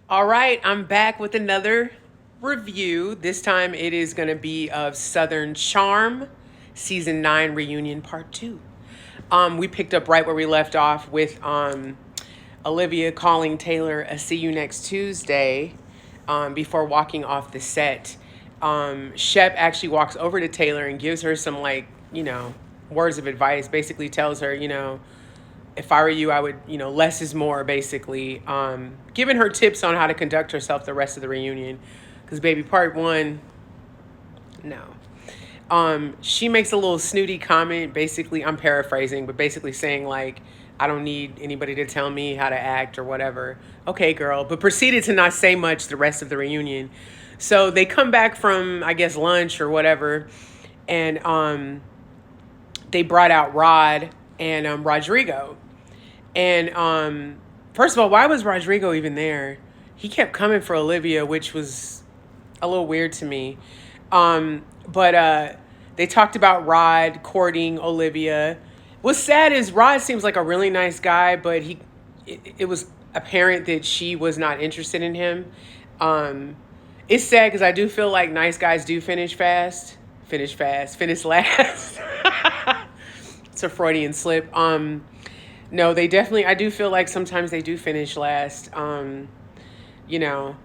All right, I'm back with another review. This time it is going to be of Southern Charm, Season 9 Reunion Part 2. We picked up right where we left off with Olivia calling Taylor a see you next Tuesday before walking off the set. Shep actually walks over to Taylor and gives her some, words of advice, basically tells her, if I were you, I would, less is more, basically. Giving her tips on how to conduct herself the rest of the reunion. Because, baby, part one, no. She makes a little snooty comment, basically, I'm paraphrasing, but basically saying, like, I don't need anybody to tell me how to act or whatever. Okay, girl. But proceeded to not say much the rest of the reunion. So they come back from, I guess, lunch or whatever. And they brought out Rod and Rodrigo. And first of all, why was Rodrigo even there? He kept coming for Olivia, which was a little weird to me. But they talked about Rod courting Olivia. What's sad is Rod seems like a really nice guy, but it was apparent that she was not interested in him. It's sad because I do feel like nice guys do finish last. It's a Freudian slip. No, they definitely, I do feel like sometimes they do finish last. You know,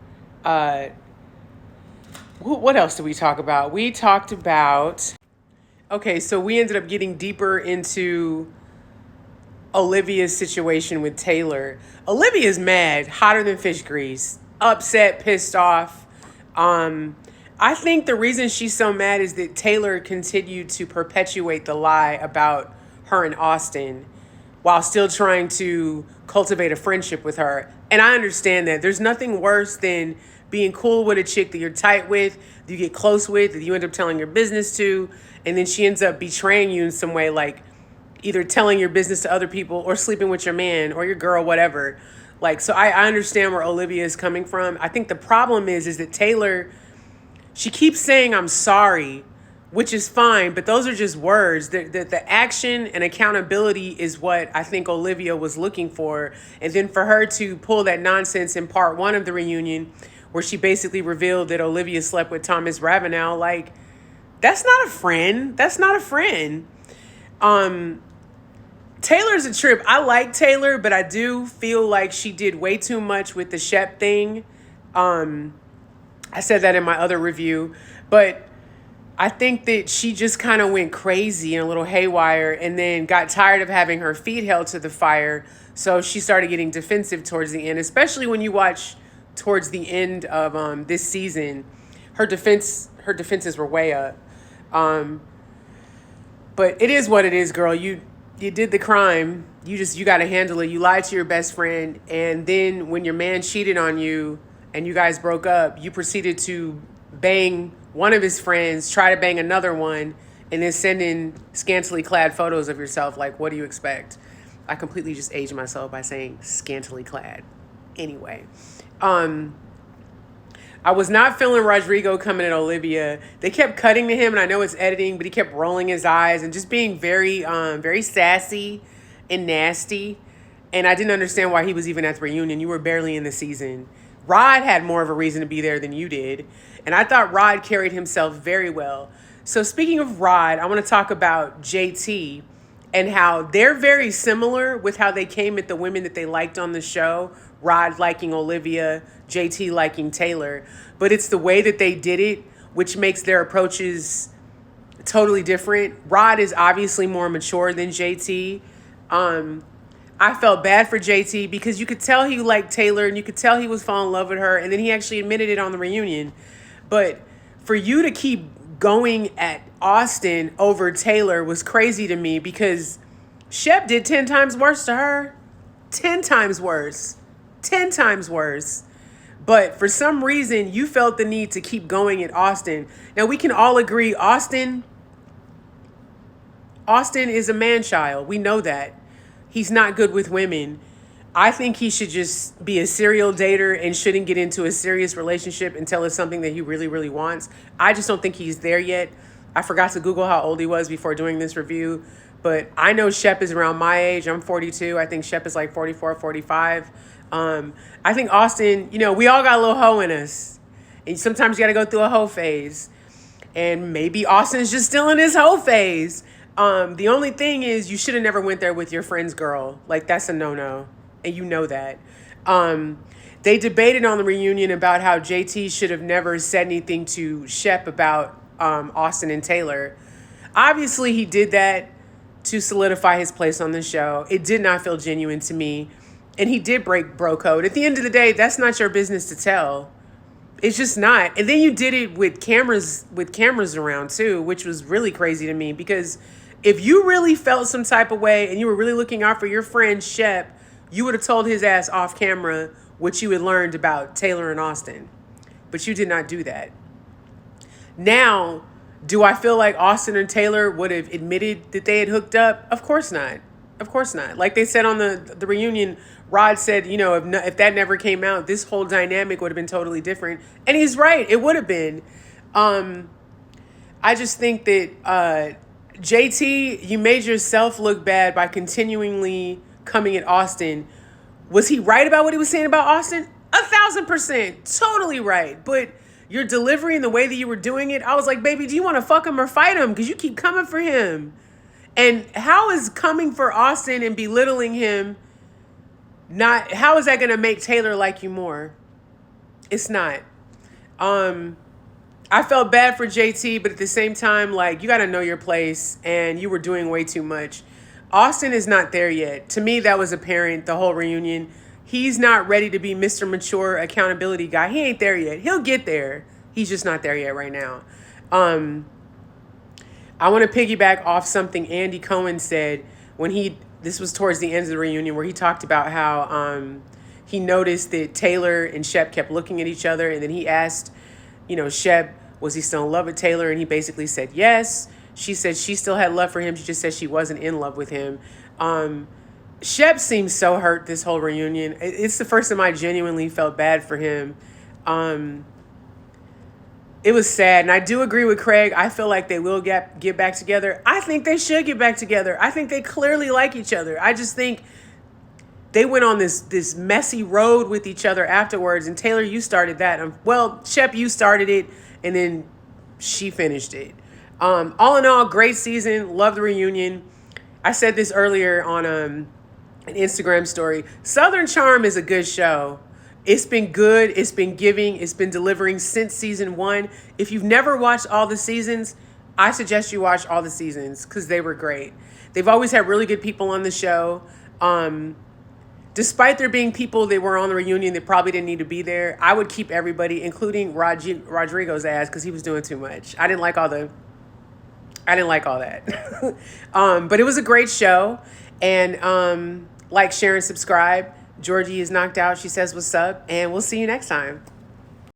uh, what else did we talk about? We talked about, okay, so we ended up getting deeper into Olivia's situation with Taylor. Olivia's mad, hotter than fish grease, upset, pissed off. I think the reason she's so mad is that Taylor continued to perpetuate the lie about her and Austin while still trying to cultivate a friendship with her. And I understand that. There's nothing worse than being cool with a chick that you're tight with, that you get close with, that you end up telling your business to, and then she ends up betraying you in some way, like either telling your business to other people or sleeping with your man or your girl, whatever. Like, so I understand where Olivia is coming from. I think the problem is that Taylor, she keeps saying, I'm sorry, which is fine, but those are just words. The action and accountability is what I think Olivia was looking for. And then for her to pull that nonsense in part one of the reunion, where she basically revealed that Olivia slept with Thomas Ravenel, like, that's not a friend. That's not a friend. Taylor's a trip. I like Taylor, but I do feel like she did way too much with the Shep thing. I said that in my other review, but I think that she just kind of went crazy and a little haywire and then got tired of having her feet held to the fire. So she started getting defensive towards the end, especially when you watch towards the end of this season. Her defenses were way up. Um, but it is what it is, girl. You did the crime. You got to handle it. You lied to your best friend, and then when your man cheated on you and you guys broke up, you proceeded to bang one of his friends, try to bang another one, and then send in scantily clad photos of yourself. Like, what do you expect? I completely just aged myself by saying scantily clad. Anyway, I was not feeling Rodrigo coming at Olivia. They kept cutting to him, and I know it's editing, but he kept rolling his eyes and just being very sassy and nasty. And I didn't understand why he was even at the reunion. You were barely in the season. Rod had more of a reason to be there than you did. And I thought Rod carried himself very well. So speaking of Rod, I want to talk about JT and how they're very similar with how they came at the women that they liked on the show. Rod liking Olivia, JT liking Taylor. But it's the way that they did it, which makes their approaches totally different. Rod is obviously more mature than JT. I felt bad for JT because you could tell he liked Taylor and you could tell he was falling in love with her. And then he actually admitted it on the reunion. But for you to keep going at Austin over Taylor was crazy to me because Shep did 10 times worse to her. 10 times worse. 10 times worse. But for some reason, you felt the need to keep going at Austin. Now, we can all agree Austin is a man-child. We know that. He's not good with women. I think he should just be a serial dater and shouldn't get into a serious relationship until it's something that he really, really wants. I just don't think he's there yet. I forgot to Google how old he was before doing this review, but I know Shep is around my age. I'm 42. I think Shep is like 44, 45. I think Austin, we all got a little hoe in us. And sometimes you got to go through a hoe phase. And maybe Austin's just still in his hoe phase. The only thing is you should have never went there with your friend's girl. Like, that's a no-no. And you know that. They debated on the reunion about how JT should have never said anything to Shep about Austin and Taylor. Obviously, he did that to solidify his place on the show. It did not feel genuine to me. And he did break bro code. At the end of the day, that's not your business to tell. It's just not. And then you did it with cameras around too, which was really crazy to me, because if you really felt some type of way and you were really looking out for your friend Shep, you would have told his ass off camera what you had learned about Taylor and Austin. But you did not do that. Now, do I feel like Austin and Taylor would have admitted that they had hooked up? Of course not. Of course not. Like they said on the reunion, Rod said, if that never came out, this whole dynamic would have been totally different. And he's right. It would have been. I just think that JT, you made yourself look bad by continually coming at Austin. Was he right about what he was saying about Austin? 1,000%. Totally right. But your delivery and the way that you were doing it, I was like, baby, do you want to fuck him or fight him? Because you keep coming for him. And how is coming for Austin and belittling him how is that going to make Taylor like you more? It's not. I felt bad for JT, but at the same time, like, you got to know your place, and you were doing way too much. Austin is not there yet. To me, that was apparent the whole reunion. He's not ready to be Mr. Mature accountability guy. He ain't there yet. He'll get there. He's just not there yet right now. I want to piggyback off something Andy Cohen said when this was towards the end of the reunion, where he talked about how he noticed that Taylor and Shep kept looking at each other, and then he asked, Shep, was he still in love with Taylor? And he basically said yes. She said she still had love for him. She just said she wasn't in love with him. Shep seems so hurt this whole reunion. It's the first time I genuinely felt bad for him. It was sad. And I do agree with Craig. I feel like they will get back together. I think they should get back together. I think they clearly like each other. I just think they went on this messy road with each other afterwards. And Taylor, you started that. Shep, you started it, and then she finished it. All in all, great season. Love the reunion. I said this earlier on an Instagram story. Southern Charm is a good show. It's been good. It's been giving. It's been delivering since season 1. If you've never watched all the seasons, I suggest you watch all the seasons because they were great. They've always had really good people on the show. Despite there being people that were on the reunion that probably didn't need to be there, I would keep everybody, including Rodrigo's ass, because he was doing too much. I didn't like all that. But it was a great show. And like, share, and subscribe. Georgie is knocked out. She says what's up. And we'll see you next time.